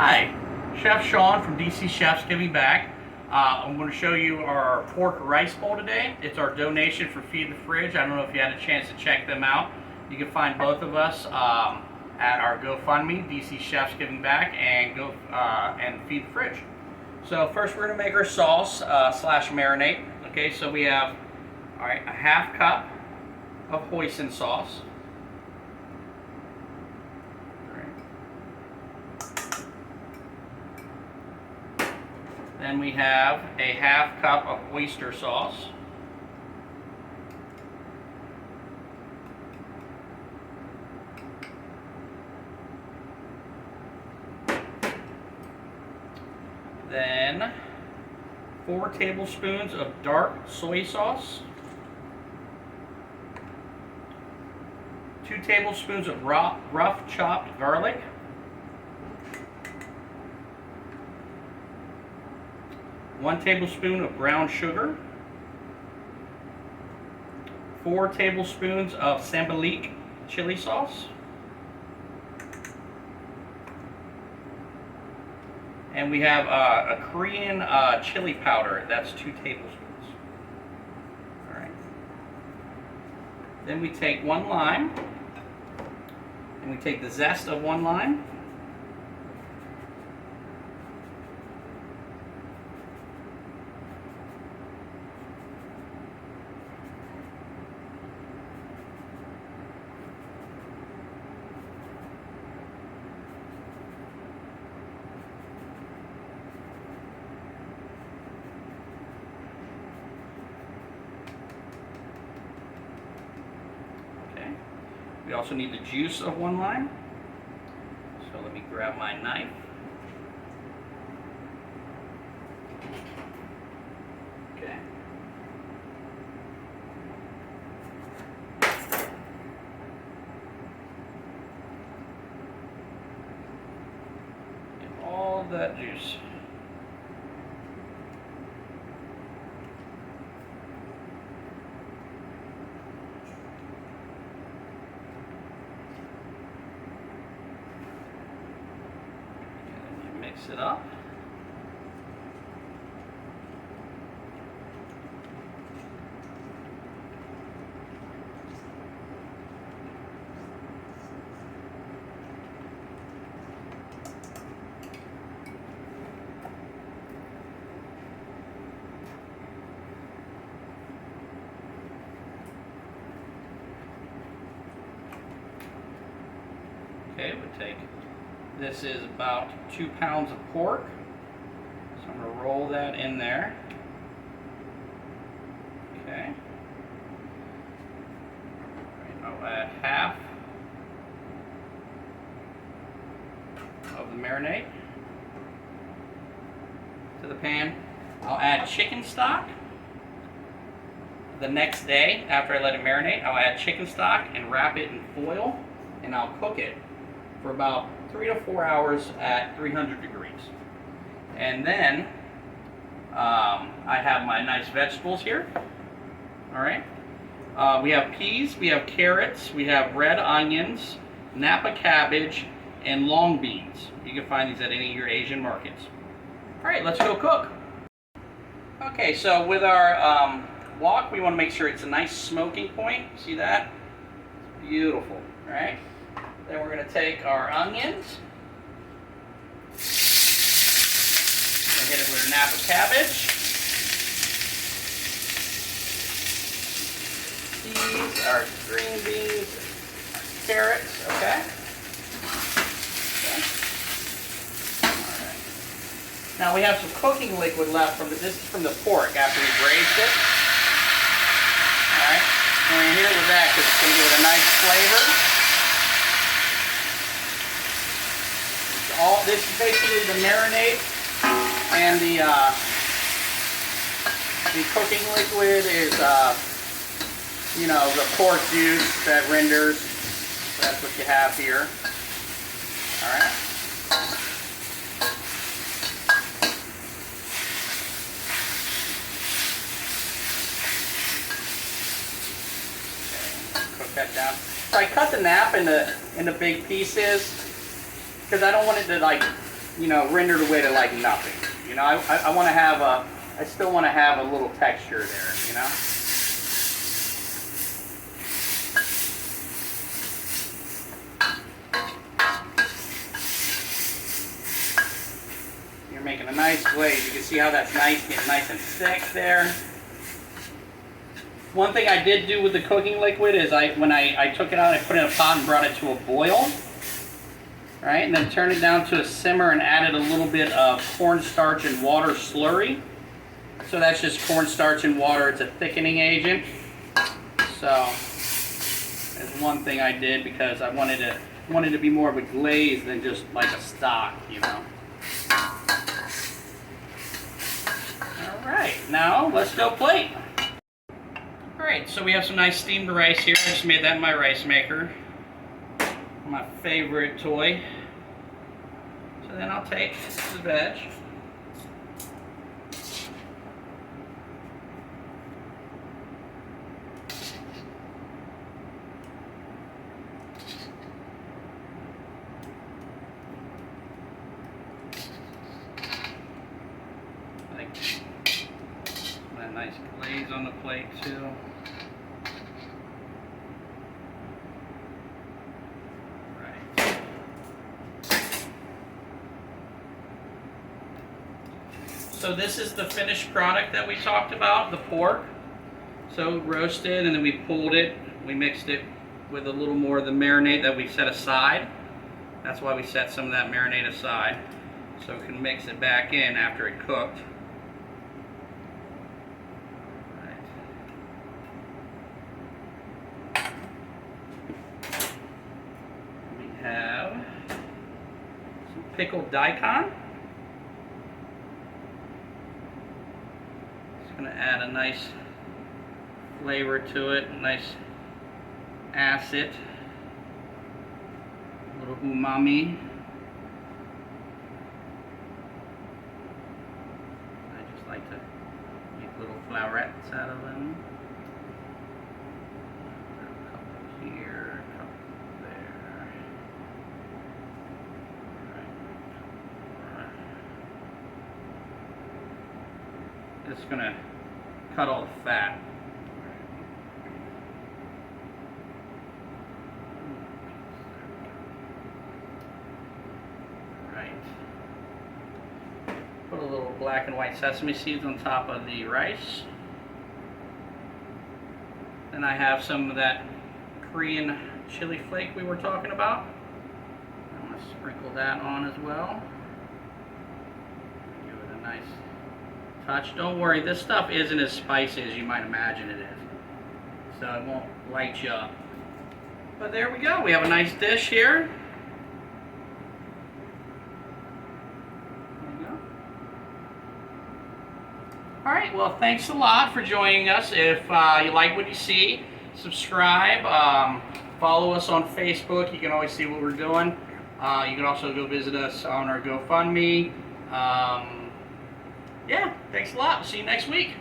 Hi, Chef Sean from DC Chefs giving back. I'm going to show you our pork rice bowl today. It's our donation for Feed the Fridge. I don't know if you had a chance to check them out. You can find both of us at our GoFundMe, DC Chefs giving back, and and Feed the Fridge. So first we're going to make our sauce slash marinade. Okay, so we have a half cup of hoisin sauce. Then we have a half cup of oyster sauce. Then 4 tablespoons of dark soy sauce. 2 tablespoons of rough chopped garlic. 1 tablespoon of brown sugar, 4 tablespoons of Sambalik chili sauce, and we have a Korean chili powder. That's 2 tablespoons. All right. Then we take 1 lime, and we take the zest of 1 lime. We also need the juice of 1 lime. So let me grab my knife. Okay. Get all that juice. Mix it up. Okay, we take, this is about 2 pounds of pork. So I'm going to roll that in there. Okay. I'll add half of the marinade to the pan. I'll add chicken stock. The next day, after I let it marinate, I'll add chicken stock and wrap it in foil, and I'll cook it for about 3 to 4 hours at 300 degrees. And then I have my nice vegetables here. All right. We have peas, we have carrots, we have red onions, Napa cabbage, and long beans. You can find these at any of your Asian markets. All right, let's go cook. Okay, so with our wok, we want to make sure it's a nice smoking point. See that? Beautiful. All right. Then we're going to take our onions. Hit it with our Napa cabbage. These are green beans, carrots, okay? All right. Now we have some cooking liquid left from this is from the pork after we braised it. All right, and we're going to hit it with that because it's going to give it a nice flavor. This is basically the marinade, and the cooking liquid is you know, the pork juice that renders. So that's what you have here. All right. Okay, cook that down. So I cut the nap into big pieces because I don't want it to like you know, rendered away to like nothing. You know, I want to have I still want to have a little texture there, you know. You're making a nice glaze. You can see how that's nice, getting nice and thick there. One thing I did do with the cooking liquid is when I took it out, I put it in a pot and brought it to a boil. Right, and then turned it down to a simmer and added a little bit of cornstarch and water slurry. So that's just cornstarch and water. It's a thickening agent. So that's one thing I did because I wanted to be more of a glaze than just like a stock, you know. All right, now let's go plate. All right, so we have some nice steamed rice here. I just made that in my rice maker. My favorite toy. So then I'll take the veg. Like that nice glaze on the plate too. So this is the finished product that we talked about, the pork. So roasted, and then we pulled it. We mixed it with a little more of the marinade that we set aside. That's why we set some of that marinade aside, so we can mix it back in after it cooked. Right. We have some pickled daikon. Going to add a nice flavor to it, nice acid, a little umami. I just like to get little florets out of them. A couple here, a couple there. Right. It's going to cut all the fat. Right. Put a little black and white sesame seeds on top of the rice. Then I have some of that Korean chili flake we were talking about. I'm going to sprinkle that on as well. Give it a nice touch. Don't worry, this stuff isn't as spicy as you might imagine it is, so it won't light you up. But there we go. We have a nice dish here. There we go. All right. Well, thanks a lot for joining us. If you like what you see, subscribe. Follow us on Facebook. You can always see what we're doing. You can also go visit us on our GoFundMe. Yeah, thanks a lot. See you next week.